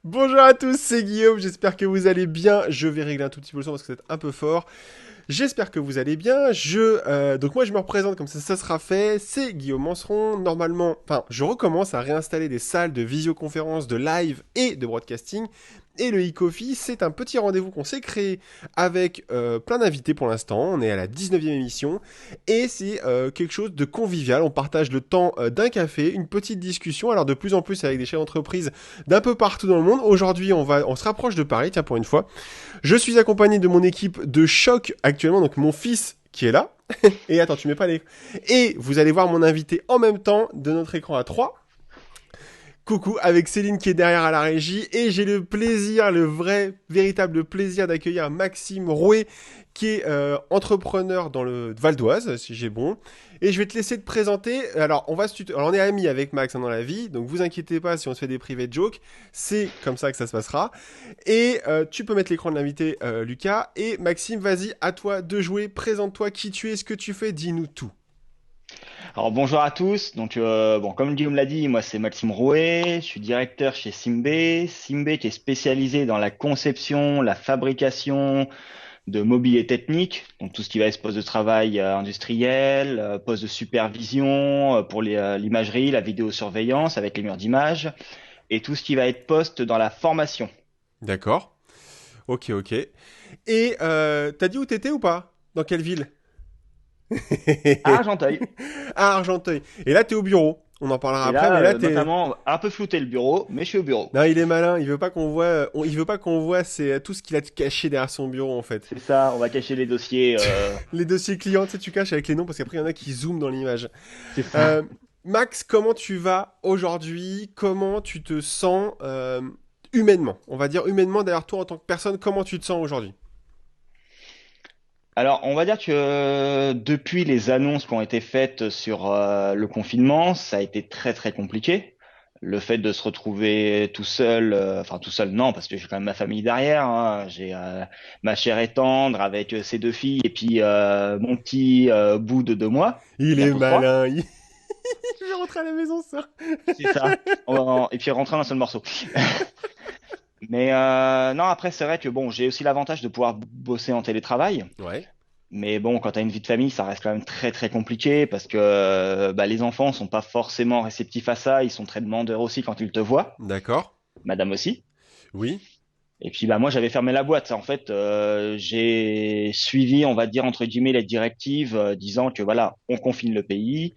Bonjour à tous, c'est Guillaume, j'espère que vous allez bien. Je vais régler un tout petit peu le son parce que c'est un peu fort. J'espère que vous allez bien. Donc moi je me représente comme ça sera fait. C'est Guillaume Manceron. Normalement, je recommence à réinstaller des salles de visioconférence, de live et de broadcasting. Et le e-coffee, c'est un petit rendez-vous qu'on s'est créé avec plein d'invités pour l'instant. On est à la 19e émission et c'est quelque chose de convivial. On partage le temps d'un café, une petite discussion. Alors de plus en plus avec des chefs d'entreprise d'un peu partout dans le monde. Aujourd'hui, on se rapproche de Paris, tiens pour une fois. Je suis accompagné de mon équipe de choc actuellement, donc mon fils qui est là. Et attends, tu mets pas les... Et vous allez voir mon invité en même temps de notre écran à 3. Coucou, avec Céline qui est derrière à la régie. Et j'ai le plaisir, le vrai, véritable plaisir d'accueillir Maxime Rouet, qui est entrepreneur dans le Val d'Oise, si j'ai bon. Et je vais te laisser te présenter. Alors, Alors, on est amis avec Max dans la vie, donc vous inquiétez pas si on se fait des private jokes. C'est comme ça que ça se passera. Et tu peux mettre l'écran de l'invité, Lucas. Et Maxime, vas-y, à toi de jouer. Présente-toi qui tu es, ce que tu fais, dis-nous tout. Alors bonjour à tous. Bon, comme Guillaume l'a dit, moi c'est Maxime Rouet, je suis directeur chez Simbé. Simbé qui est spécialisé dans la conception, la fabrication de mobilier technique, donc tout ce qui va être poste de travail industriel, poste de supervision pour l'imagerie, la vidéosurveillance avec les murs d'image, et tout ce qui va être poste dans la formation. D'accord. Ok, ok. Et t'as dit où t'étais ou pas? Dans quelle ville? À Argenteuil. À Argenteuil. Et là, t'es au bureau. On en parlera Et après, mais là, là, t'es... notamment, un peu flouté le bureau, mais je suis au bureau. Non, il est malin. Il veut pas qu'on voit... Il veut pas qu'on voit tout ce qu'il a caché derrière son bureau, en fait. C'est ça, on va cacher les dossiers. Les dossiers clients, tu sais, tu caches avec les noms, parce qu'après, il y en a qui zooment dans l'image. C'est ça. Euh, Max, comment tu vas aujourd'hui? Comment tu te sens humainement? On va dire humainement, derrière toi, en tant que personne, comment tu te sens aujourd'hui? Alors, on va dire que depuis les annonces qui ont été faites sur le confinement, ça a été très très compliqué. Le fait de se retrouver tout seul, enfin tout seul, non, parce que j'ai quand même ma famille derrière, hein. J'ai ma chère et tendre avec ses deux filles et puis mon petit bout de 2 mois, Il est bientôt 3. malin. Je vais rentrer à la maison, ça. C'est ça. Et puis rentrer dans un seul morceau. Mais non, après c'est vrai que bon, j'ai aussi l'avantage de pouvoir bosser en télétravail. Ouais, Mais bon, quand tu as une vie de famille, ça reste quand même très très compliqué parce que bah, les enfants sont pas forcément réceptifs à ça. Ils sont très demandeurs aussi quand ils te voient, d'accord. madame aussi. Oui. Et puis bah moi j'avais fermé la boîte. En fait, j'ai suivi, on va dire entre guillemets, les directives disant que voilà, on confine le pays,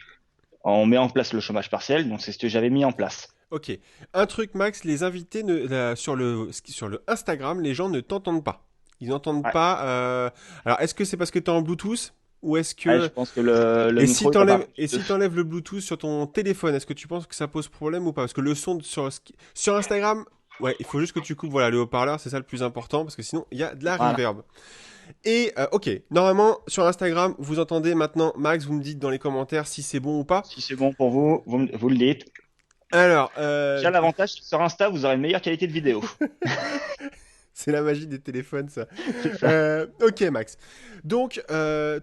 on met en place le chômage partiel. Donc c'est ce que j'avais mis en place. Ok. Un truc, Max, les invités sur le Instagram, les gens ne t'entendent pas. Ils n'entendent Ouais. pas. Alors, est-ce que c'est parce que tu es en Bluetooth ou est-ce Ouais, je que pense que le micro il va pas. et si t'enlèves le Bluetooth sur ton téléphone, est-ce que tu penses que ça pose problème ou pas? Parce que le son sur Instagram, ouais, il faut juste que tu coupes voilà le haut-parleur, c'est ça le plus important parce que sinon il y a de la Voilà. reverb. Et ok, normalement sur Instagram, vous entendez maintenant Max, vous me dites dans les commentaires si c'est bon ou pas. Si c'est bon pour vous, vous le dites. Alors, J'ai l'avantage sur Insta, vous aurez une meilleure qualité de vidéo. c'est la magie des téléphones, ça. C'est ça. Ok, Max. Donc,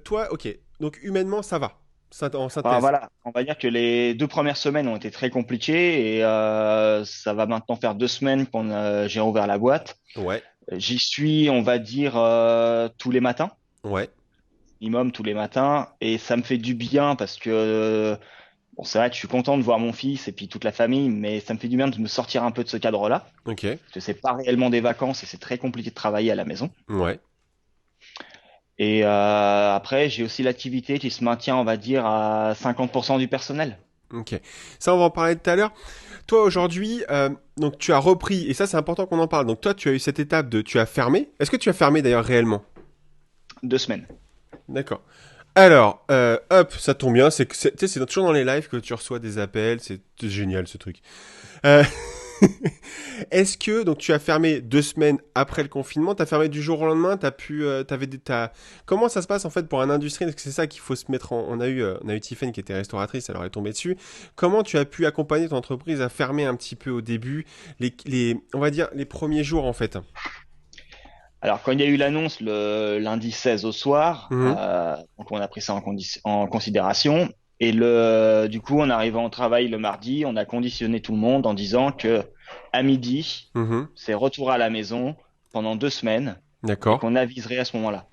toi, ok. Donc, humainement, ça va. En Enfin, synthèse. voilà, on va dire que les 2 premières semaines ont été très compliquées et ça va maintenant faire 2 semaines j'ai rouvert la boîte. Ouais, J'y suis, on va dire, tous les matins, ouais. minimum tous les matins, et ça me fait du bien parce que bon, c'est vrai que je suis content de voir mon fils et puis toute la famille, mais ça me fait du bien de me sortir un peu de ce cadre-là Ok. parce que c'est pas réellement des vacances et c'est très compliqué de travailler à la maison. Ouais. Et après, j'ai aussi l'activité qui se maintient, on va dire, à 50% du personnel. Ok. Ça, on va en parler tout à l'heure. Toi, aujourd'hui, donc tu as repris, et ça, c'est important qu'on en parle. Donc, toi, tu as eu cette étape de, tu as fermé. Est-ce que tu as fermé d'ailleurs réellement? 2 semaines. D'accord. Alors, hop, ça tombe bien. Tu sais, c'est toujours dans les lives que tu reçois des appels. C'est génial ce truc. Euh, Est-ce que donc tu as fermé 2 semaines après le confinement, t'as fermé du jour au lendemain, comment ça se passe en fait pour un industriel? Parce que c'est ça qu'il faut se mettre en. On a eu Tiffany qui était restauratrice, elle leur est tombée dessus. Comment tu as pu accompagner ton entreprise à fermer un petit peu au début, on va dire les premiers jours en fait. Alors, quand il y a eu l'annonce le lundi 16 au soir, Mhm. donc on a pris ça en considération. Et du coup, en arrivant au travail le mardi, on a conditionné tout le monde en disant que à midi, Mhm. c'est retour à la maison pendant 2 semaines et D'accord. qu'on aviserait à ce moment-là.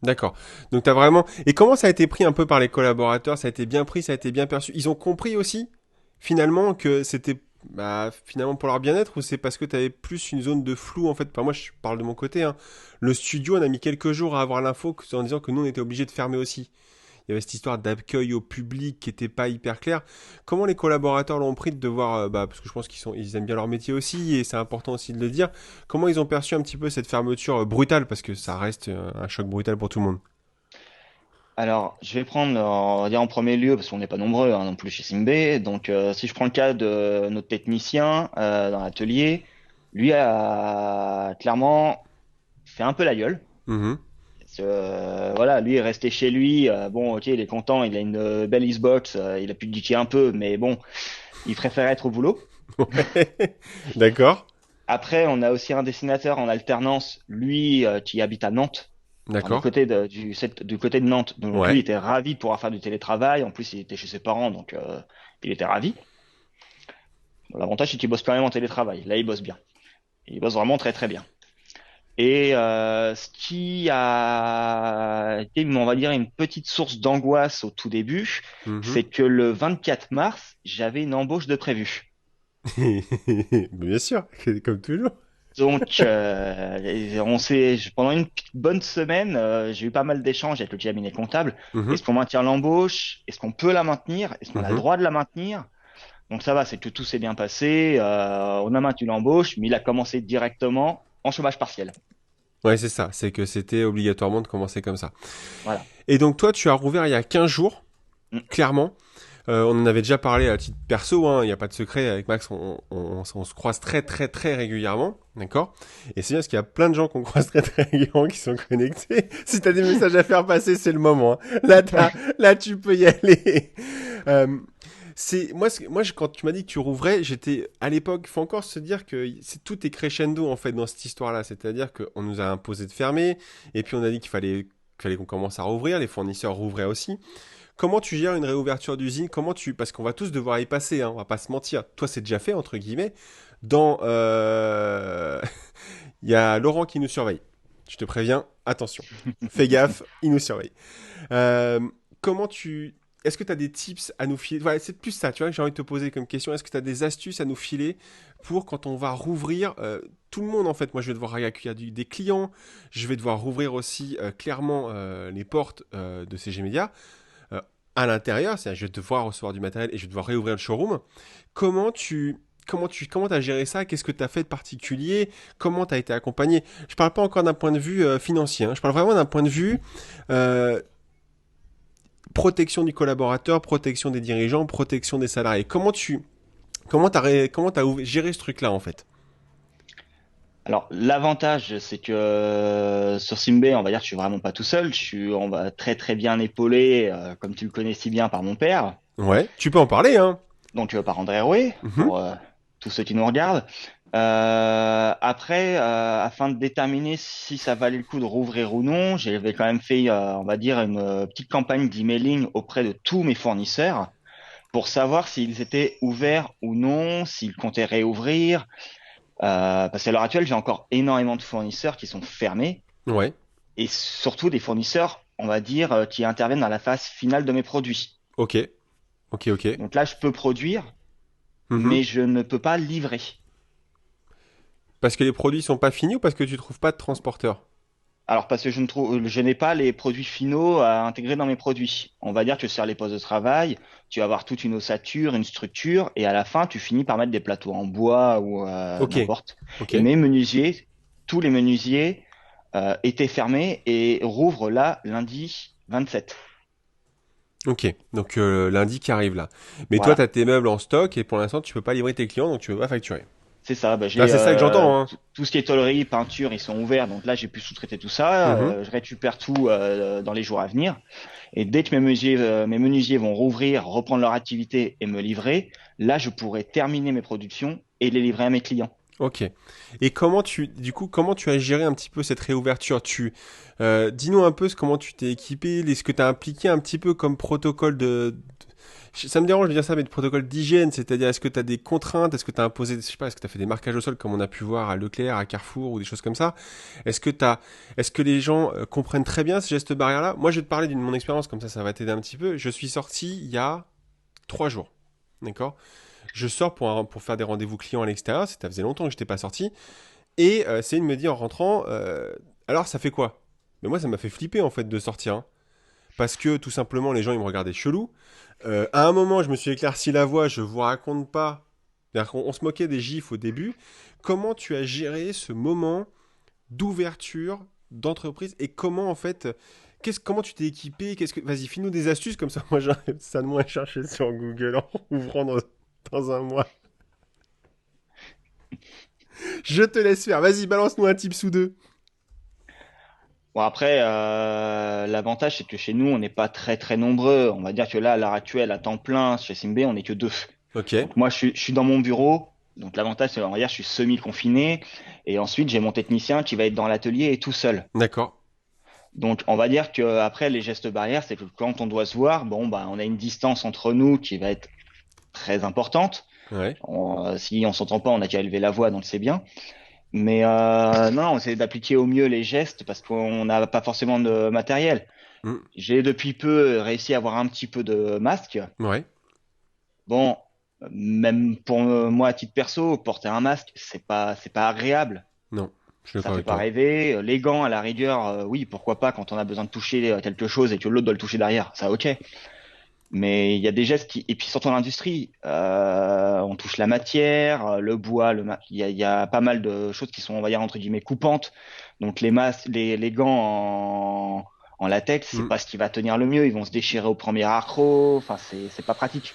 D'accord. Donc t'as vraiment. Et comment ça a été pris un peu par les collaborateurs? Ça a été bien pris, ça a été bien perçu. Ils ont compris aussi, finalement, que c'était finalement pour leur bien-être ou c'est parce que t'avais plus une zone de flou en fait. Enfin, moi, je parle de mon côté. Hein. Le studio, on a mis quelques jours à avoir l'info en disant que nous, on était obligés de fermer aussi. Il y avait cette histoire d'accueil au public qui était pas hyper claire. Comment les collaborateurs l'ont pris de devoir, parce que je pense ils aiment bien leur métier aussi et c'est important aussi de le dire. Comment ils ont perçu un petit peu cette fermeture brutale parce que ça reste un choc brutal pour tout le monde. Alors, je vais prendre, on va dire en premier lieu, parce qu'on n'est pas nombreux non plus chez Simbe. Donc, si je prends le cas de notre technicien dans l'atelier, lui a clairement fait un peu la gueule. Mhm. Voilà, lui est resté chez lui. Bon, ok, il est content, il a une belle Xbox, il a pu geeker un peu, mais bon, il préfère être au boulot. Ouais. D'accord. Après, on a aussi un dessinateur en alternance, lui, qui habite à Nantes, enfin, D'accord. du côté de Nantes. Donc lui, il Ouais. était ravi de pouvoir faire du télétravail. En plus, il était chez ses parents, donc il était ravi. Bon, l'avantage, c'est qu'il bosse quand même en télétravail. Là, il bosse bien. Il bosse vraiment très très bien. Et ce qui a été, on va dire, une petite source d'angoisse au tout début, Mhm. c'est que le 24 mars, j'avais une embauche de prévu. Bien sûr, comme toujours. Donc, pendant une bonne semaine, j'ai eu pas mal d'échanges avec le cabinet comptable. Mhm. Est-ce qu'on maintient l'embauche? Est-ce qu'on peut la maintenir? Est-ce qu'on a le Mhm. droit de la maintenir? Donc ça va, c'est que tout s'est bien passé. On a maintenu l'embauche, mais il a commencé directement en chômage partiel. Ouais, c'est ça. C'est que c'était obligatoirement de commencer comme ça. Voilà. Et donc, toi, tu as rouvert il y a 15 jours, Mm. clairement. On en avait déjà parlé à titre perso, hein, il n'y a pas de secret, avec Max, on se croise très très très régulièrement, d'accord. Et c'est bien parce qu'il y a plein de gens qu'on croise très très régulièrement qui sont connectés. Si t'as des messages à faire passer, c'est le moment. Hein. Là, tu peux y aller. Euh, quand tu m'as dit que tu rouvrais, j'étais à l'époque, il faut encore se dire que tout est crescendo en fait dans cette histoire-là. C'est-à-dire qu'on nous a imposé de fermer, et puis on a dit qu'il fallait qu'on commence à rouvrir, les fournisseurs rouvraient aussi. Comment tu gères une réouverture d'usine? Parce qu'on va tous devoir y passer, hein, on va pas se mentir. Toi, c'est déjà fait, entre guillemets. Dans... Il y a Laurent qui nous surveille. Je te préviens, attention. Fais gaffe, il nous surveille. Euh, comment tu... Est-ce que tu as des tips à nous filer? Voilà, c'est plus ça, tu vois, que j'ai envie de te poser comme question. Est-ce que tu as des astuces à nous filer pour quand on va rouvrir tout le monde, en fait? Moi, je vais devoir accueillir des clients. Je vais devoir rouvrir aussi clairement les portes de CG Media euh, à l'intérieur, c'est-à-dire je vais devoir recevoir du matériel et je vais devoir réouvrir le showroom. Comment tu comment t'as géré ça? Qu'est-ce que tu as fait de particulier? Comment tu as été accompagné? Je parle pas encore d'un point de vue financier, hein. Je parle vraiment d'un point de vue euh, protection du collaborateur, protection des dirigeants, protection des salariés. Comment t'as géré ce truc-là en fait? Alors, l'avantage, c'est que sur Simbe, on va dire que je suis vraiment pas tout seul. On va très très bien épaulé, comme tu le connais si bien, par mon père, Ouais, tu peux en parler, hein. donc par André Rouet, Mhm. pour tous ceux qui nous regardent. Après, afin de déterminer si ça valait le coup de rouvrir ou non, j'avais quand même fait, on va dire, une petite campagne d'emailing auprès de tous mes fournisseurs pour savoir s'ils étaient ouverts ou non, s'ils comptaient réouvrir. Parce qu'à l'heure actuelle, j'ai encore énormément de fournisseurs qui sont fermés Ouais, et surtout des fournisseurs, on va dire, qui interviennent dans la phase finale de mes produits. ok, ok. Donc là, je peux produire, Mhm. mais je ne peux pas livrer. Parce que les produits sont pas finis ou parce que tu trouves pas de transporteur? Alors parce que je n'ai pas les produits finaux à intégrer dans mes produits. On va dire que sur les postes de travail, tu vas avoir toute une ossature, une structure, et à la fin, tu finis par mettre des plateaux en bois ou Ok, n'importe. ok. Et mes menuisiers, tous les menuisiers étaient fermés et rouvrent là lundi 27. Ok, donc lundi qui arrive là. Mais toi, tu Voilà. as tes meubles en stock et pour l'instant, tu peux pas livrer tes clients, donc tu peux pas facturer. C'est ça, bah, Là, c'est ça que j'entends, hein. tout ce qui est tôlerie, peinture, ils sont ouverts, donc là j'ai pu sous-traiter tout ça. Mhm. Je récupère tout dans les jours à venir. Et dès que mes menuisiers vont rouvrir, reprendre leur activité et me livrer, là je pourrai terminer mes productions et les livrer à mes clients. Ok. Et comment tu as géré un petit peu cette réouverture? Dis-nous un peu comment tu t'es équipé, ce que tu as impliqué un petit peu comme protocole Ça me dérange de dire ça, mais de protocole d'hygiène, c'est-à-dire est-ce que tu as des contraintes, est-ce que tu as imposé, je sais pas, est-ce que tu as fait des marquages au sol comme on a pu voir à Leclerc, à Carrefour ou des choses comme ça? Est-ce que les gens comprennent très bien ces gestes barrières-là? Moi, je vais te parler d'une mon expérience, comme ça va t'aider un petit peu. Je suis sorti il y a 3 jours, d'accord? Je sors pour faire des rendez-vous clients à l'extérieur, ça faisait longtemps que je n'étais pas sorti, et Céline me dit en rentrant, alors ça fait quoi? Mais moi, ça m'a fait flipper en fait de sortir, hein. Parce que tout simplement, les gens ils me regardaient chelou. À un moment, je me suis éclairci la voix, je vous raconte pas. C'est-à-dire qu'on se moquait des gifs au début. Comment tu as géré ce moment d'ouverture d'entreprise et comment en fait, comment tu t'es équipé? Vas-y, file-nous des astuces comme ça. Moi, j'arrive ça de moins chercher sur Google en ouvrant dans un mois. Je te laisse faire. Vas-y, balance-nous un tips ou deux. Bon, après, l'avantage, c'est que chez nous, on n'est pas très, très nombreux. On va dire que là, à l'heure actuelle, à temps plein, chez Simbe, on n'est que deux. Ok, Donc, moi, je suis dans mon bureau. Donc, l'avantage, c'est, on va dire, je suis semi-confiné. Et ensuite, j'ai mon technicien qui va être dans l'atelier et tout seul. d'accord. Donc, on va dire que après, les gestes barrières, c'est que quand on doit se voir, bon, bah, on a une distance entre nous qui va être très importante. Ouais. Si on s'entend pas, on a qu'à élever la voix, donc c'est bien. Mais non, on essaie d'appliquer au mieux les gestes parce qu'on n'a pas forcément de matériel. Mm. J'ai depuis peu réussi à avoir un petit peu de masque. Ouais. Bon, même pour moi à titre perso, porter un masque, c'est pas agréable. Non, je suis Ça d'accord fait avec pas toi. rêver. Les gants, à la rigueur, oui, pourquoi pas quand on a besoin de toucher quelque chose et que l'autre doit le toucher derrière, ça ok. Mais il y a des gestes qui, et puis surtout dans l'industrie, on touche la matière, le bois, il y a pas mal de choses qui sont, on va dire, entre guillemets, coupantes. Donc les masques, les gants en latex, c'est Mm. pas ce qui va tenir le mieux. Ils vont se déchirer au premier accroc. Enfin, c'est pas pratique.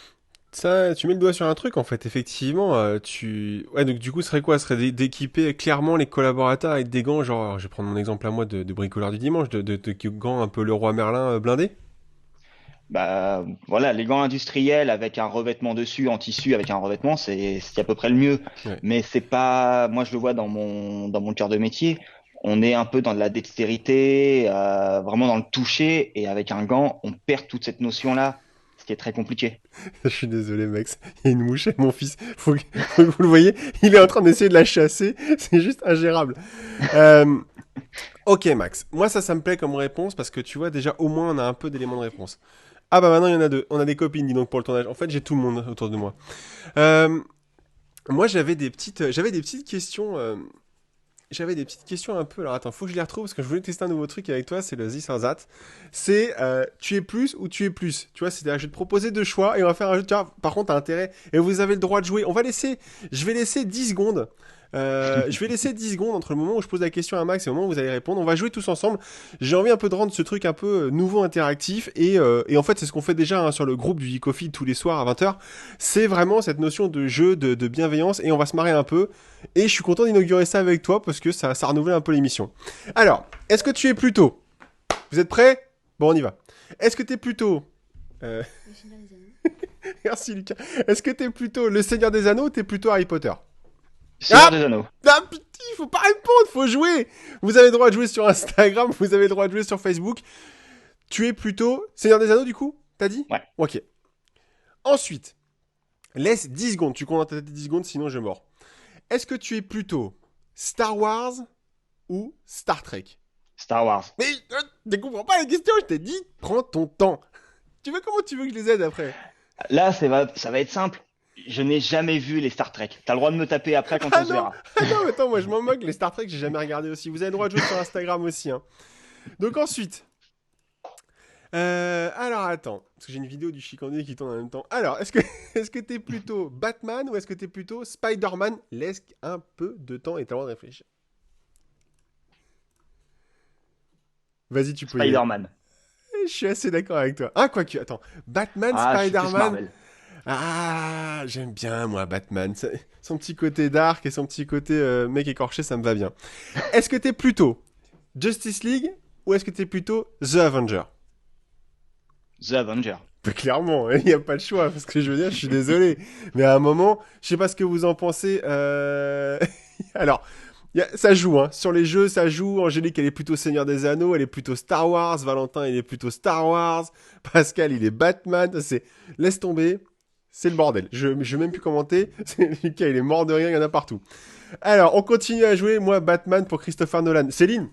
Ça, tu mets le doigt sur un truc en fait, effectivement, Ouais, donc du coup, ce serait quoi? Ce serait d'équiper clairement les collaborateurs avec des gants, genre, alors, je vais prendre mon exemple à moi de bricoleur du dimanche, de gants un peu Leroy Merlin blindés? Bah voilà, les gants industriels avec un revêtement dessus en tissu avec un revêtement, c'est à peu près le mieux. Ouais. Mais c'est pas, moi je le vois dans mon cœur de métier, on est un peu dans de la dextérité, vraiment dans le toucher et avec un gant, on perd toute cette notion-là, ce qui est très compliqué. Je suis désolé, Max, il y a une mouche et mon fils, faut que vous le voyez, il est en train d'essayer de la chasser, c'est juste ingérable. Euh, ok, Max, moi ça me plaît comme réponse parce que tu vois, déjà, au moins, on a un peu d'éléments de réponse. Ah bah maintenant, il y en a deux, on a des copines, dis donc, pour le tournage. En fait, j'ai tout le monde autour de moi. Euh, Moi, j'avais des petites questions. J'avais des petites questions un peu. Alors attends, faut que je les retrouve parce que je voulais tester un nouveau truc avec toi. C'est le This or That. C'est tu es plus ou tu es plus. Tu vois, c'est-à-dire, je vais te proposer deux choix et on va faire un jeu. Tu vois, par contre, t'as intérêt et vous avez le droit de jouer. Je vais laisser 10 secondes. Je vais laisser 10 secondes entre le moment où je pose la question à Max et le moment où vous allez répondre. On va jouer tous ensemble. J'ai envie un peu de rendre ce truc un peu nouveau, interactif. Et en fait, c'est ce qu'on fait déjà hein, sur le groupe du Geekophile tous les soirs à 20h. C'est vraiment cette notion de jeu, de bienveillance. Et on va se marrer un peu. Et je suis content d'inaugurer ça avec toi parce que ça renouvelle un peu l'émission. Alors, est-ce que tu es plutôt... Vous êtes prêts? Bon, on y va. Est-ce que tu es plutôt... euh, Merci Lucas. Est-ce que tu es plutôt Le Seigneur des Anneaux ou tu es plutôt Harry Potter? Seigneur Ah, des Anneaux. ah putain, faut pas répondre, faut jouer. Vous avez le droit de jouer sur Instagram, vous avez le droit de jouer sur Facebook. Tu es plutôt Seigneur des Anneaux du coup? T'as dit? Ouais. Ok. Ensuite, laisse 10 secondes. Tu comptes dans ta tête 10 secondes, sinon je mords. Est-ce que tu es plutôt Star Wars ou Star Trek? Star Wars. Mais ne comprends pas la question, je t'ai dit, prends ton temps. Comment tu veux que je les aide après? Là, ça va être simple. Je n'ai jamais vu les Star Trek. T'as le droit de me taper après quand Ah on se non, verra. ah non, attends, moi je m'en moque, les Star Trek j'ai jamais regardé aussi. Vous avez le droit de jouer sur Instagram aussi. Hein. Donc ensuite, alors attends, parce que j'ai une vidéo du Chicandier qui tourne en même temps. Alors, est-ce que t'es plutôt Batman ou est-ce que t'es plutôt Spider-Man? Laisse un peu de temps et t'as le droit de réfléchir. Vas-y, tu peux y aller. Spider-Man. Je suis assez d'accord avec toi. Ah, quoique, attends. Batman, Ah, je suis plus Spider-Man. Marvel. Ah, j'aime bien, moi, Batman. Son petit côté dark et son petit côté mec écorché, ça me va bien. Est-ce que t'es plutôt Justice League ou est-ce que t'es plutôt The Avenger? The Avenger. Bah, clairement, il n'y a pas le choix, parce que je veux dire, je suis désolé. Mais à un moment, je sais pas ce que vous en pensez. Alors, Ça joue, hein. Sur les jeux, ça joue. Angélique, elle est plutôt Seigneur des Anneaux, elle est plutôt Star Wars. Valentin, il est plutôt Star Wars. Pascal, il est Batman. Laisse tomber. C'est le bordel. Je vais même plus commenter. Lucas, il est mort de rire, il y en a partout. Alors, on continue à jouer. Moi, Batman pour Christopher Nolan. Céline,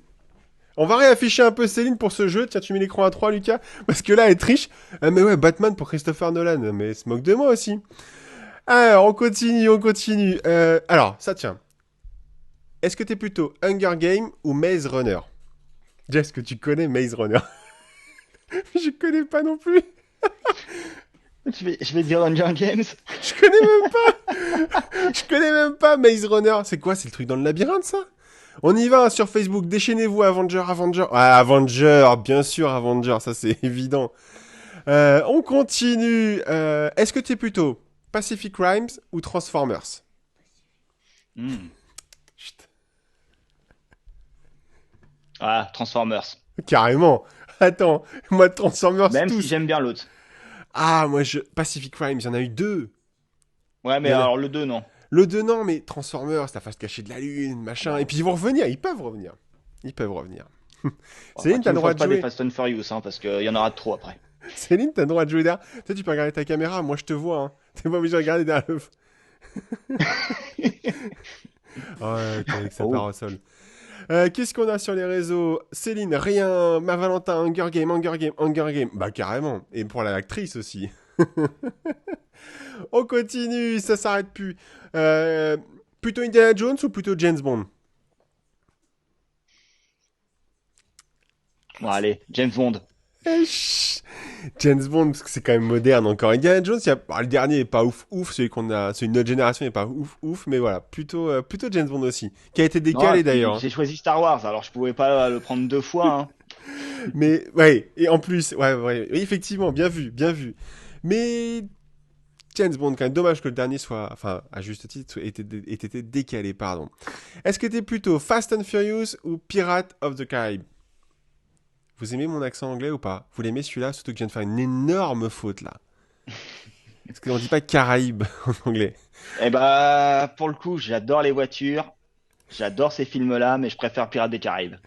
on va réafficher un peu Céline pour ce jeu. Tiens, tu mets l'écran à 3, Lucas. Parce que là, elle triche. Ah, mais ouais, Batman pour Christopher Nolan. Mais elle se moque de moi aussi. Alors, on continue. Alors, ça tient. Est-ce que t'es plutôt Hunger Game ou Maze Runner? Déjà, est-ce que tu connais Maze Runner? Je connais pas non plus. Je vais dire Hunger Games. Je connais même pas. Je connais même pas Maze Runner. C'est quoi? C'est le truc dans le labyrinthe, ça? On y va sur Facebook. Déchaînez-vous, Avenger. Ah, Avenger, bien sûr, Avenger. Ça, c'est évident. On continue. Est-ce que t'es plutôt Pacific Rimes ou Transformers? Hmm. Chut. Ah, Transformers. Carrément. Attends, moi, Transformers, Même si tous. j'aime bien l'autre. Ah, moi, Pacific Rimes, il y en a eu deux. Ouais, Il mais y en a... alors le 2 non. Le 2, non, mais Transformers, la face cachée de la Lune, machin. Et Non. puis ils vont revenir, ils peuvent revenir. Ils peuvent revenir. Enfin, Céline, t'as tu le me droit fasses de pas des jouer. Fast and Furious, hein, parce qu'il y en aura trop après. Céline, t'as le droit de jouer derrière. Tu sais, tu peux regarder ta caméra, moi je te vois. Hein. T'es pas obligé de regarder derrière le... Oh, ouais, t'es avec sa Oh. parasol. Qu'est-ce qu'on a sur les réseaux? Céline, rien. Ma Valentin, Hunger Game, Hunger Game, Hunger Game. Bah carrément. Et pour l'actrice aussi. On continue, ça s'arrête plus. Plutôt Indiana Jones ou plutôt James Bond? Bon, allez, James Bond. Eh, chut. James Bond, parce que c'est quand même moderne encore. Indiana Jones, le dernier est pas ouf, celui qu'on a, celui de notre génération n'est pas ouf, mais voilà, plutôt James Bond aussi, qui a été Non, et décalé puis d'ailleurs. Hein. j'ai choisi Star Wars, alors je pouvais pas le prendre deux fois. Hein. Mais ouais, et en plus, ouais, oui, effectivement, bien vu, bien vu. Mais James Bond, quand même, dommage que le dernier soit, enfin, à juste titre, ait été décalé, pardon. Est-ce que t'es plutôt Fast and Furious ou Pirate of the Caraïbes? Vous aimez mon accent anglais ou pas? Vous l'aimez celui-là? Surtout que je viens de faire une énorme faute là. Parce qu'on dit pas Caraïbes en anglais. Et bah, pour le coup, j'adore les voitures, j'adore ces films-là, mais je préfère Pirates des Caraïbes.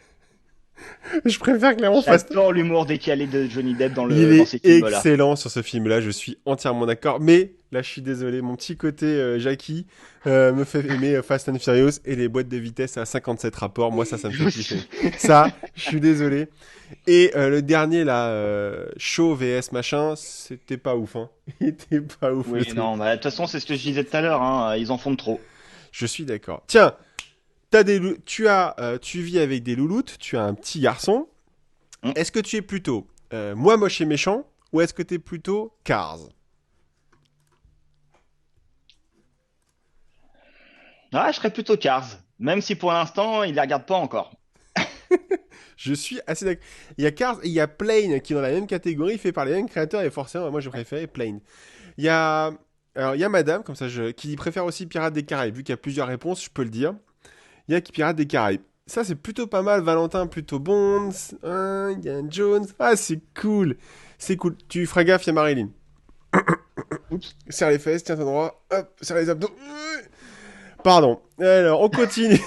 Je préfère clairement Fast. J'adore l'humour décalé de Johnny Depp Il dans est ces films-là. excellent sur ce film-là, je suis entièrement d'accord. Mais là, je suis désolé, mon petit côté Jackie me fait aimer Fast and Furious et les boîtes de vitesse à 57 rapports. Moi, ça me fait kiffer. Ça, je suis désolé. Et le dernier, là, Show VS machin, c'était pas ouf. Hein. Il était pas ouf. Oui, non, bah, de toute façon, c'est ce que je disais tout à l'heure, hein, ils en font de trop. Je suis d'accord. Tiens, tu vis avec des louloutes, tu as un petit garçon. Hmm. Est-ce que tu es plutôt moi moche et méchant ou est-ce que tu es plutôt Cars? Ah, je serais plutôt Cars, même si pour l'instant, il les regarde pas encore. Je suis assez d'accord. Il y a Cars et il y a Plane qui est dans la même catégorie, fait par les mêmes créateurs et forcément, moi je préférais Plane. Il y a, alors, il y a Madame, comme ça, qui préfère aussi Pirates des Caraïbes. Vu qu'il y a plusieurs réponses, je peux le dire. Il y a qui Pirates des Caraïbes. Ça, c'est plutôt pas mal. Valentin, plutôt Bonds. Hein, il y a Jones. Ah, c'est cool. C'est cool. Tu feras gaffe, il y a Marilyn. Oups. Serre les fesses, tiens ton droit. Hop, serre les abdos. Pardon. Alors, on continue.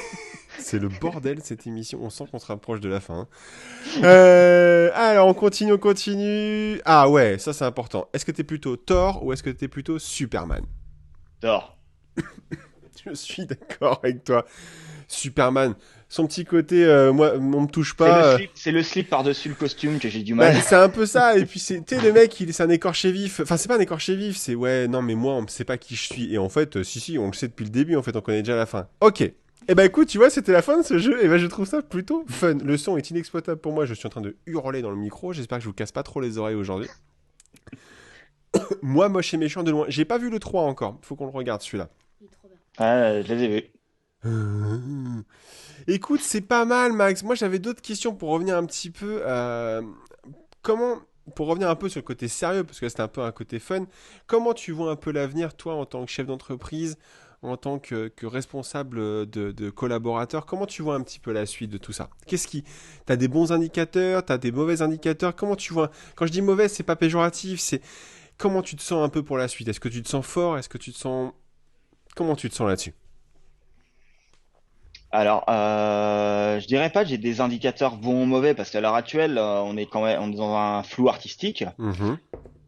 C'est le bordel cette émission. On sent qu'on se rapproche de la fin. Hein. Alors, on continue. Ah ouais, ça c'est important. Est-ce que t'es plutôt Thor ou est-ce que t'es plutôt Superman? Thor. Je suis d'accord avec toi. Superman, son petit côté, moi, on me touche C'est le pas. slip, c'est le slip par-dessus le costume que j'ai du mal. Bah, c'est un peu ça. Et puis, tu sais, le mec, c'est un écorché vif. Enfin, c'est pas un écorché vif. C'est ouais, non, mais moi, on ne sait pas qui je suis. Et en fait, si, on le sait depuis le début. En fait, on connaît déjà la fin. Ok. Et bah écoute, tu vois, c'était la fin de ce jeu. Et bah je trouve ça plutôt fun. Le son est inexploitable pour moi. Je suis en train de hurler dans le micro. J'espère que je vous casse pas trop les oreilles aujourd'hui. Moi, moche et méchant de loin. J'ai pas vu le 3 encore. Faut qu'on le regarde celui-là. Ah, je les ai vus. Écoute, c'est pas mal, Max. Moi, j'avais d'autres questions pour revenir un petit peu. Comment, pour revenir un peu sur le côté sérieux, parce que c'était un peu un côté fun. Comment tu vois un peu l'avenir, toi, en tant que chef d'entreprise, en tant que responsable de collaborateurs? Comment tu vois un petit peu la suite de tout ça? T'as des bons indicateurs, t'as des mauvais indicateurs? Comment tu vois? Quand je dis mauvais, c'est pas péjoratif. C'est comment tu te sens un peu pour la suite? Est-ce que tu te sens fort? Est-ce que tu te sens Comment tu te sens là-dessus? Alors, je dirais pas que j'ai des indicateurs bons ou mauvais parce qu'à l'heure actuelle, on est dans un flou artistique. Mhm.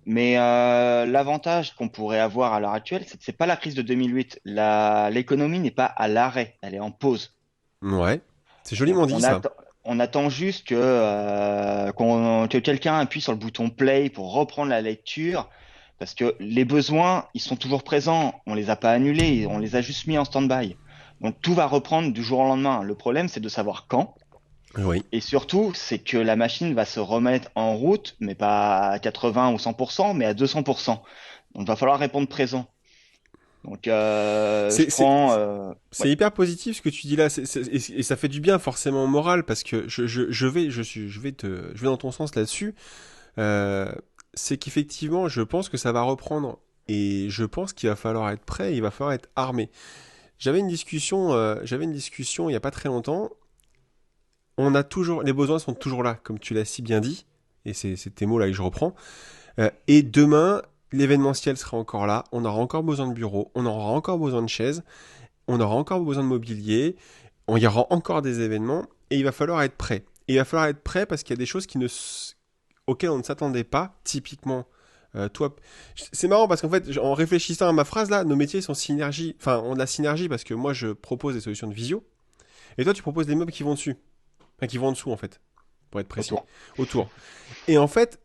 Mais l'avantage qu'on pourrait avoir à l'heure actuelle, c'est que c'est pas la crise de 2008. L'économie n'est pas à l'arrêt, elle est en pause. Ouais. C'est Donc joliment dit, ça. on attend juste que quelqu'un appuie sur le bouton play pour reprendre la lecture, parce que les besoins, ils sont toujours présents. On les a pas annulés, on les a juste mis en stand-by. Donc tout va reprendre du jour au lendemain. Le problème, c'est de savoir quand. Oui. Et surtout, c'est que la machine va se remettre en route, mais pas à 80 ou 100%, mais à 200%. Donc, il va falloir répondre présent. Donc, je C'est, c'est, prends... c'est ouais, hyper positif ce que tu dis là, et ça fait du bien forcément au moral parce que je vais dans ton sens là-dessus. Euh, c'est qu'effectivement, je pense que ça va reprendre et je pense qu'il va falloir être prêt, il va falloir être armé. J'avais une discussion il y a pas très longtemps. On a toujours, les besoins sont toujours là, comme tu l'as si bien dit, et c'est tes mots là que je reprends. Et demain, l'événementiel sera encore là, on aura encore besoin de bureaux, on aura encore besoin de chaises, on aura encore besoin de mobilier, il y aura encore des événements, et il va falloir être prêt. Et il va falloir être prêt parce qu'il y a des choses auxquelles on ne s'attendait pas, typiquement. Toi, c'est marrant parce qu'en fait, en réfléchissant à ma phrase là, nos métiers sont synergie, enfin, ont de la synergie parce que moi je propose des solutions de visio, et toi tu proposes des meubles qui vont dessus, enfin qui vont en dessous en fait, pour être précis, autour. autour. Et en fait,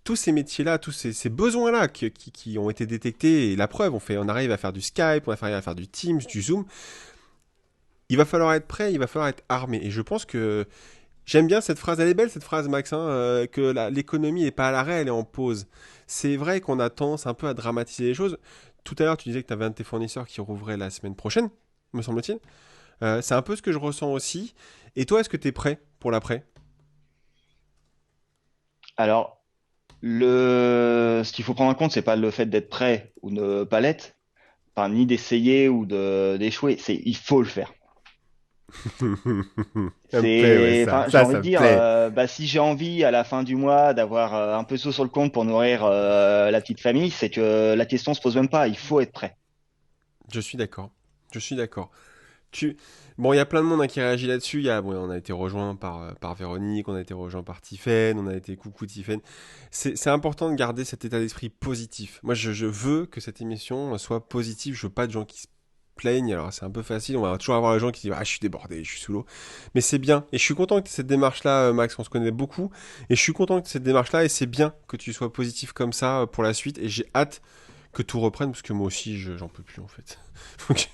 tous ces métiers-là, tous ces besoins-là qui ont été détectés, et la preuve, on arrive à faire du Skype, on arrive à faire du Teams, du Zoom, il va falloir être prêt, il va falloir être armé. Et je pense que j'aime bien cette phrase, elle est belle cette phrase, Max, hein, que l'économie n'est pas à l'arrêt, elle est en pause. C'est vrai qu'on a tendance un peu à dramatiser les choses. Tout à l'heure, tu disais que tu avais un de tes fournisseurs qui rouvrait la semaine prochaine, me semble-t-il. C'est un peu ce que je ressens aussi. Et toi, est-ce que tu es prêt pour l'après? Alors, ce qu'il faut prendre en compte, c'est pas le fait d'être prêt ou ne pas l'être, enfin, ni d'essayer ou d'échouer. Il faut le faire. Ça me plaît, ouais, ça. Enfin, j'ai Ça, envie ça de me dire, plaît. bah, si j'ai envie à la fin du mois d'avoir un peu de sous sur le compte pour nourrir la petite famille, c'est que la question se pose même pas. Il faut être prêt. Je suis d'accord. Je suis d'accord. Tu... Bon, il y a plein de monde hein, qui réagit là-dessus. Bon, on a été rejoint par Véronique, on a été rejoint par Tiffaine, on a été coucou Tiffaine. C'est important de garder cet état d'esprit positif. Moi, je veux que cette émission soit positive. Je veux pas de gens qui se plaignent. Alors, c'est un peu facile. On va toujours avoir les gens qui disent ah, je suis débordé, je suis sous l'eau. Mais c'est bien. Et je suis content que tu aies cette démarche-là, Max. On se connaît beaucoup. Et je suis content que tu aies cette démarche-là. Et c'est bien que tu sois positif comme ça pour la suite. Et j'ai hâte que tout reprenne parce que moi aussi, j'en peux plus en fait. Donc,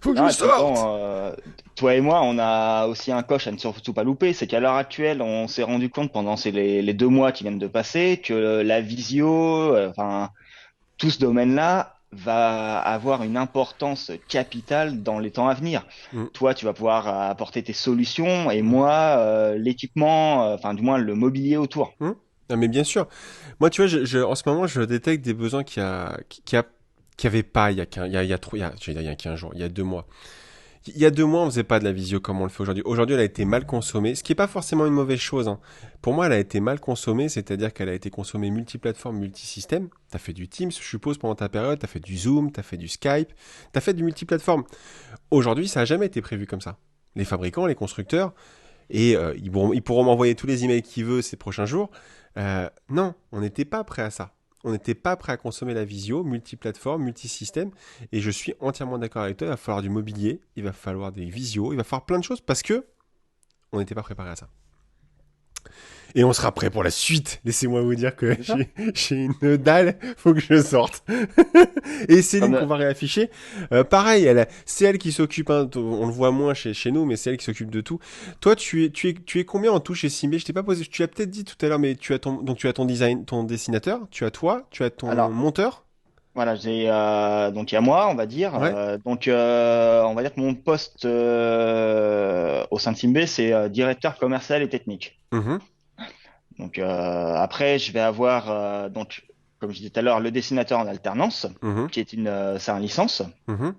faut que je Non, et puis sorte. bon, toi et moi, on a aussi un coche à ne surtout pas louper, c'est qu'à l'heure actuelle, on s'est rendu compte pendant les 2 mois qui viennent de passer que la visio, enfin, tout ce domaine-là va avoir une importance capitale dans les temps à venir. Mm. Toi, tu vas pouvoir apporter tes solutions et moi, l'équipement, enfin, du moins le mobilier autour. Hmm. Ah, mais bien sûr. Moi, tu vois, en ce moment, je détecte des besoins qui avaient pas il y a trop, j'allais dire il y a 15 jours, il y a 2 mois. Il y a 2 mois, on faisait pas de la visio comme on le fait aujourd'hui. Aujourd'hui, elle a été mal consommée, ce qui est pas forcément une mauvaise chose, hein. Pour moi, elle a été mal consommée, c'est-à-dire qu'elle a été consommée multiplateforme, multisystème. T'as fait du Teams, je suppose, pendant ta période, t'as fait du Zoom, t'as fait du Skype, t'as fait du multiplateforme. Aujourd'hui, ça a jamais été prévu comme ça. Les fabricants, les constructeurs, et ils pourront m'envoyer tous les emails qu'ils veulent ces prochains jours. Non, on n'était pas prêt à ça. On n'était pas prêt à consommer la visio, multiplateforme, multisystème. Et je suis entièrement d'accord avec toi. Il va falloir du mobilier, il va falloir des visios, il va falloir plein de choses parce que on n'était pas préparé à ça. Et on sera prêt pour la suite. Laissez-moi vous dire que C'est ça? j'ai une dalle, faut que je sorte. Et Céline Comme, qu'on va réafficher, pareil, c'est elle qui s'occupe, hein, on le voit moins chez nous, mais c'est elle qui s'occupe de tout. Toi, tu es combien en tout chez Simé? Je t'ai pas posé, tu l'as peut-être dit tout à l'heure, mais tu as ton design, ton dessinateur, tu as toi, tu as ton alors, monteur. voilà, donc il y a moi, on va dire. Ouais. Donc, on va dire que mon poste au sein de Simbé, c'est directeur commercial et technique. Mhm, Donc après, je vais avoir donc comme je disais tout à l'heure le dessinateur en alternance, mhm, c'est un licence. mhm.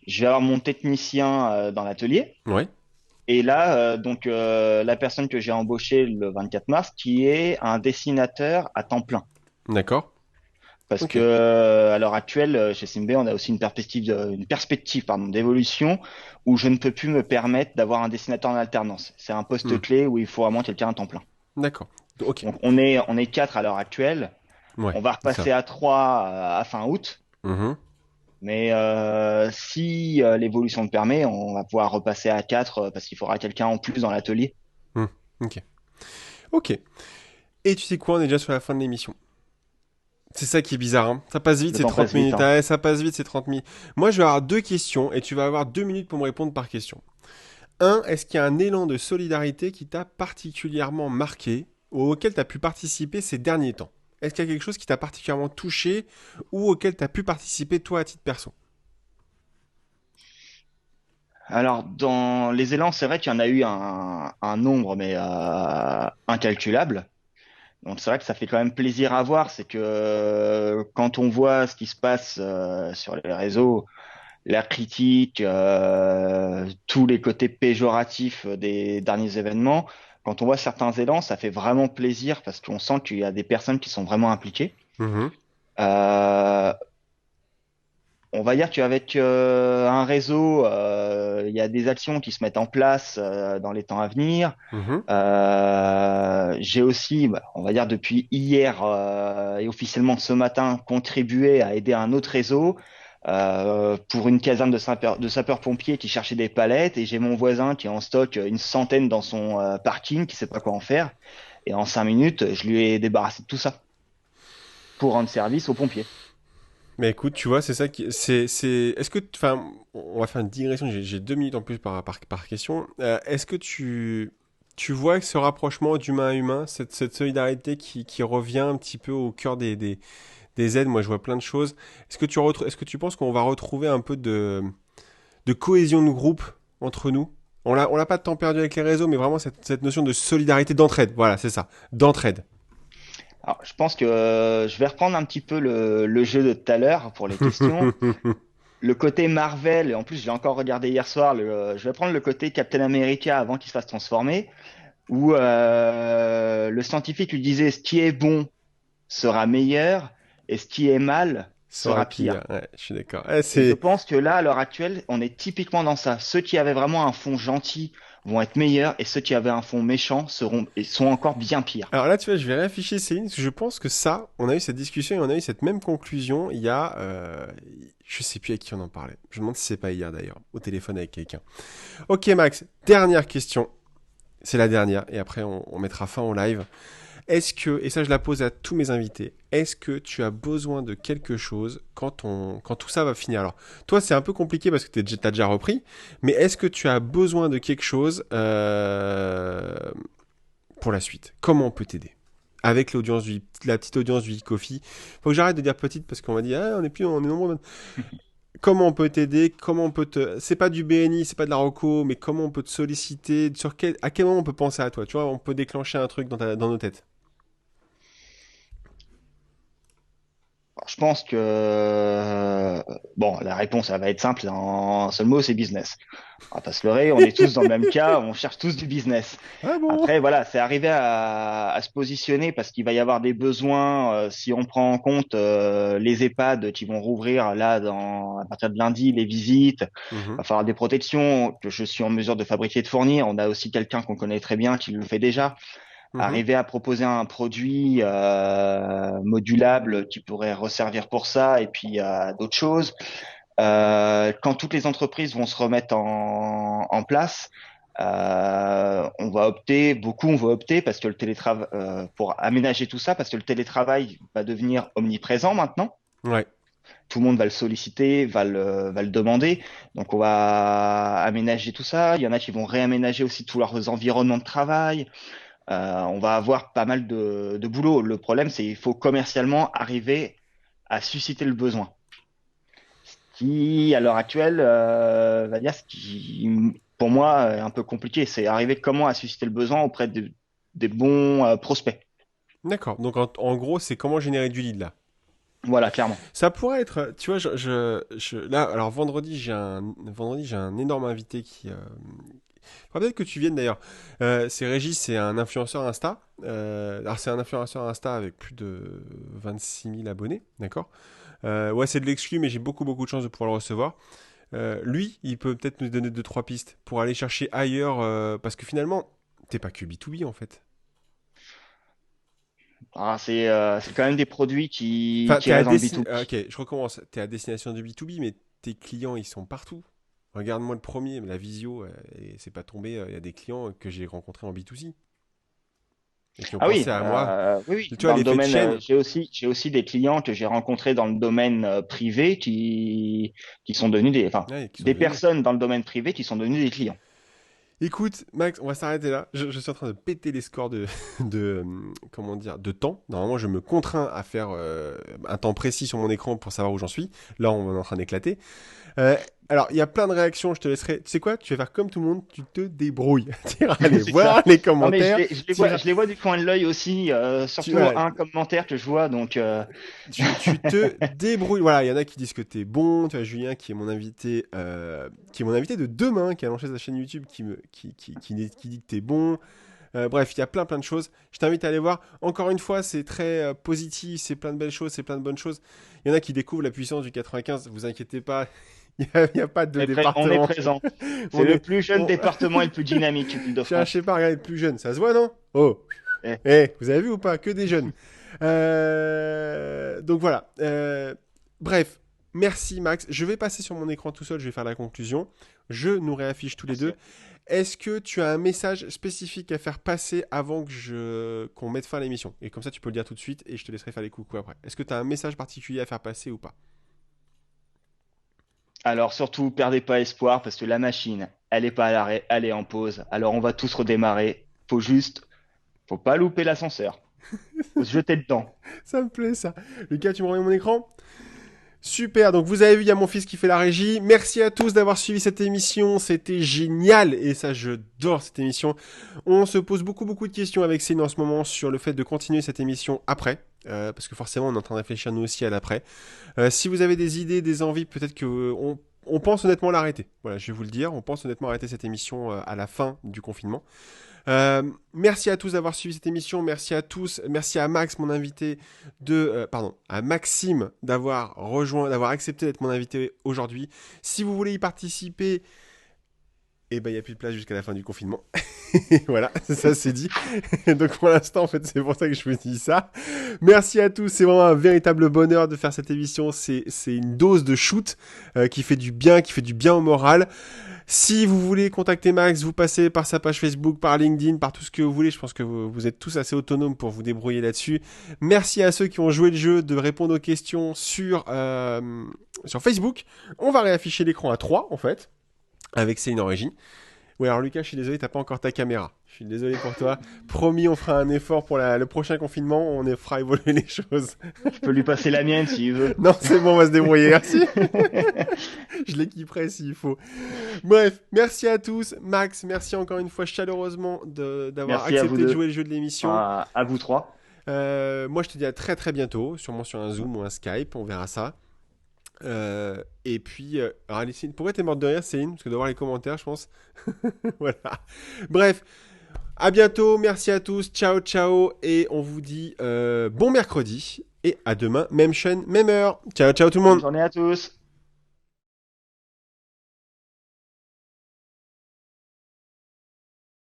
Je vais avoir mon technicien dans l'atelier. Ouais. Et là, donc la personne que j'ai embauchée le 24 mars, qui est un dessinateur à temps plein. D'accord. Parce Ok. que à l'heure actuelle, chez Simbe, on a aussi une perspective, pardon, d'évolution où je ne peux plus me permettre d'avoir un dessinateur en alternance. C'est un Hmm. poste clé où il faut vraiment quelqu'un à temps plein. D'accord. Ok. Donc on est quatre à l'heure actuelle. Ouais, On va c'est ça. repasser à trois à fin août. Mhm. Mais si l'évolution le permet, on va pouvoir repasser à 4 parce qu'il faudra quelqu'un en plus dans l'atelier. Hmm. Ok. Ok. Et tu sais quoi, on est déjà sur la fin de l'émission. C'est ça qui est bizarre, hein. Ça passe vite, Le c'est temps 30 passe vite, minutes. hein. Ah, ouais, ça passe vite, c'est 30 minutes. Moi, je vais avoir deux questions et tu vas avoir 2 minutes pour me répondre par question. Un, est-ce qu'il y a un élan de solidarité qui t'a particulièrement marqué ou auquel tu as pu participer ces derniers temps? Est-ce qu'il y a quelque chose qui t'a particulièrement touché ou auquel tu as pu participer toi à titre perso? Alors, dans les élans, c'est vrai qu'il y en a eu un nombre, mais incalculable. Donc, c'est vrai que ça fait quand même plaisir à voir. C'est que quand on voit ce qui se passe sur les réseaux, la critique, tous les côtés péjoratifs des derniers événements, quand on voit certains élans, ça fait vraiment plaisir parce qu'on sent qu'il y a des personnes qui sont vraiment impliquées. Mhm, Euh, on va dire qu'avec un réseau, il y a des actions qui se mettent en place dans les temps à venir. mhm. J'ai aussi, bah, on va dire depuis hier et officiellement ce matin, contribué à aider un autre réseau pour une caserne de sapeurs-pompiers qui cherchait des palettes. Et j'ai mon voisin qui est en stock une centaine dans son parking, qui sait pas quoi en faire. Et en 5 minutes, je lui ai débarrassé de tout ça pour rendre service aux pompiers. Mais écoute, tu vois, c'est ça qui. Est-ce que. Enfin, on va faire une digression, j'ai 2 minutes en plus par question. Est-ce que tu vois que ce rapprochement d'humain à humain, cette solidarité qui revient un petit peu au cœur des aides, moi je vois plein de choses. Est-ce que tu penses qu'on va retrouver un peu de cohésion de groupe entre nous? On l'a pas de temps perdu avec les réseaux, mais vraiment cette notion de solidarité, d'entraide. Voilà, c'est ça. D'entraide. Alors, je pense que je vais reprendre un petit peu le jeu de tout à l'heure pour les questions. Le côté Marvel, et en plus j'ai encore regardé hier soir, je vais prendre le côté Captain America avant qu'il se fasse transformer, où le scientifique lui disait ce qui est bon sera meilleur et ce qui est mal Sera sera pire. pire. Ouais, je suis d'accord. Et je pense que là, à l'heure actuelle, on est typiquement dans ça. Ceux qui avaient vraiment un fond gentil vont être meilleurs et ceux qui avaient un fond méchant sont encore bien pires. Alors là, tu vois, je vais réafficher Céline, parce que je pense que ça, on a eu cette discussion et on a eu cette même conclusion il y a, je sais plus à qui on en parlait. Je me demande si c'est pas hier d'ailleurs, au téléphone avec quelqu'un. Ok Max, dernière question. C'est la dernière, et après on mettra fin au live. Est-ce que, et ça je la pose à tous mes invités, est-ce que tu as besoin de quelque chose quand tout ça va finir? Alors, toi c'est un peu compliqué parce que t'as déjà repris, mais est-ce que tu as besoin de quelque chose pour la suite? Comment on peut t'aider? Avec la petite audience du Coffee. Faut que j'arrête de dire petite parce qu'on m'a dit, ah, on est nombreux. Comment on peut t'aider? Comment on peut te, c'est pas du BNI, c'est pas de la Roco, mais comment on peut te solliciter? À quel moment on peut penser à toi? Tu vois, on peut déclencher un truc dans nos têtes. Alors, je pense que bon, la réponse elle va être simple, en un seul mot, c'est business. On va pas se leurrer, on est tous dans le même cas, on cherche tous du business. Ah bon? Après, voilà, c'est arrivé à se positionner parce qu'il va y avoir des besoins. Si on prend en compte les EHPAD qui vont rouvrir là à partir de lundi, les visites, il Mhm, va falloir des protections que je suis en mesure de fabriquer et de fournir. On a aussi quelqu'un qu'on connaît très bien qui le fait déjà. mhm. Arriver à proposer un produit modulable qui pourrait resservir pour ça et puis d'autres choses. Quand toutes les entreprises vont se remettre en place, on va opter parce que le télétravail, pour aménager tout ça, parce que le télétravail va devenir omniprésent maintenant. Ouais. Tout le monde va le solliciter, va le demander. Donc, on va aménager tout ça. Il y en a qui vont réaménager aussi tous leurs environnements de travail. On va avoir pas mal de boulot. Le problème, c'est qu'il faut commercialement arriver à susciter le besoin qui, à l'heure actuelle, va dire ce qui, pour moi, est un peu compliqué. C'est arriver comment à susciter le besoin auprès des bons prospects. D'accord. Donc en gros, c'est comment générer du lead là. Voilà, clairement. Ça pourrait être, tu vois, là, alors vendredi, j'ai un énorme invité faudra peut-être que tu viennes d'ailleurs. C'est Régis, c'est un influenceur Insta. Alors c'est un influenceur Insta avec plus de 26 000 abonnés, d'accord. Ouais, c'est de l'exclu, mais j'ai beaucoup beaucoup de chance de pouvoir le recevoir. Lui, il peut peut-être nous donner deux trois pistes pour aller chercher ailleurs, parce que finalement, t'es pas que B2B en fait. C'est quand même des produits Enfin, qui restent dans le B2B. Ok, je recommence. T'es à destination du B2B, mais tes clients, ils sont partout. Regarde-moi le premier, la visio, et c'est pas tombé. Il y a des clients que j'ai rencontrés en B2C et qui ont Ah oui, pensé à moi. oui, oui. Tu vois, Dans le l'effet de domaine, chaîne. j'ai aussi des clients que j'ai rencontrés dans le domaine privé qui sont devenus enfin, Ouais, qui sont des devenus. personnes dans le domaine privé qui sont devenus des clients. Écoute, Max, on va s'arrêter là. Je suis en train de péter les scores comment dire, de temps. Normalement, je me contrains à faire un temps précis sur mon écran pour savoir où j'en suis. Là, on est en train d'éclater. Euh, alors, il y a plein de réactions, je te laisserai. Tu sais quoi? Tu vas faire comme tout le monde, tu te débrouilles. Tu iras aller C'est voir ça. les Non, mais commentaires. je les vois du coin de l'œil aussi, surtout Voilà, un commentaire que je vois. Donc, tu te débrouilles. Voilà, il y en a qui disent que t'es bon. Tu vois, Julien, qui est mon invité de demain, qui a lancé sa chaîne YouTube, qui dit que t'es bon. Bref, il y a plein plein de choses. Je t'invite à aller voir. Encore une fois, c'est très positif, c'est plein de belles choses, c'est plein de bonnes choses. Il y en a qui découvrent la puissance du 95. Vous inquiétez pas, il y a pas de on est département. présent. C'est On le est, plus jeune on... département et le plus dynamique Cherchez d'Île-de-France. pas à regarder plus jeune. Ça se voit, non? Oh, Eh, vous avez vu ou pas? Que des jeunes. Donc voilà. Bref, merci Max. Je vais passer sur mon écran tout seul. Je vais faire la conclusion. Je nous réaffiche tous les merci. deux. Est-ce que tu as un message spécifique à faire passer avant qu'on mette fin à l'émission? Et comme ça, tu peux le dire tout de suite et je te laisserai faire les coucou après. Est-ce que tu as un message particulier à faire passer ou pas? Alors surtout, perdez pas espoir parce que la machine, elle est pas à l'arrêt, elle est en pause. Alors on va tous redémarrer. Faut pas louper l'ascenseur. Faut se jeter dedans. Ça me plaît ça. Lucas, tu me remets mon écran? Super, donc vous avez vu, il y a mon fils qui fait la régie. Merci à tous d'avoir suivi cette émission, c'était génial et ça j'adore cette émission. On se pose beaucoup beaucoup de questions avec Céline en ce moment sur le fait de continuer cette émission après. Parce que forcément on est en train de réfléchir nous aussi à l'après. Si vous avez des idées, des envies, peut-être que on pense honnêtement l'arrêter. Voilà, je vais vous le dire, on pense honnêtement arrêter cette émission à la fin du confinement. Merci à tous d'avoir suivi cette émission. Merci à tous. Merci à Max, mon invité pardon, à Maxime d'avoir accepté d'être mon invité aujourd'hui. Si vous voulez y participer, eh ben, il n'y a plus de place jusqu'à la fin du confinement. Voilà, ça c'est dit. Donc pour l'instant, en fait, c'est pour ça que je vous dis ça. Merci à tous. C'est vraiment un véritable bonheur de faire cette émission. C'est une dose de shoot qui fait du bien au moral. Si vous voulez contacter Max, vous passez par sa page Facebook, par LinkedIn, par tout ce que vous voulez. Je pense que vous êtes tous assez autonomes pour vous débrouiller là-dessus. Merci à ceux qui ont joué le jeu de répondre aux questions sur Facebook. On va réafficher l'écran à 3 en fait, avec Céline en régie. Oui, alors Lucas, je suis désolé, t'as pas encore ta caméra. Je suis désolé pour toi. Promis, on fera un effort pour le prochain confinement. On fera évoluer les choses. Je peux lui passer la mienne s'il veut. Non, c'est bon, on va se débrouiller. Merci. Je l'équiperai s'il faut. Bref, merci à tous. Max, merci encore une fois chaleureusement d'avoir Merci à vous accepté de deux. jouer le jeu de l'émission. À vous trois. Moi, je te dis à très très bientôt, sûrement sur un Zoom ou un Skype, on verra ça. Et puis, alors, Alicine, pourquoi t'es morte de rire, Céline? Parce que de voir les commentaires, je pense. Voilà. Bref, à bientôt, merci à tous, ciao ciao, et on vous dit bon mercredi, et à demain, même chaîne, même heure. Ciao ciao tout le Bonne monde. journée à tous.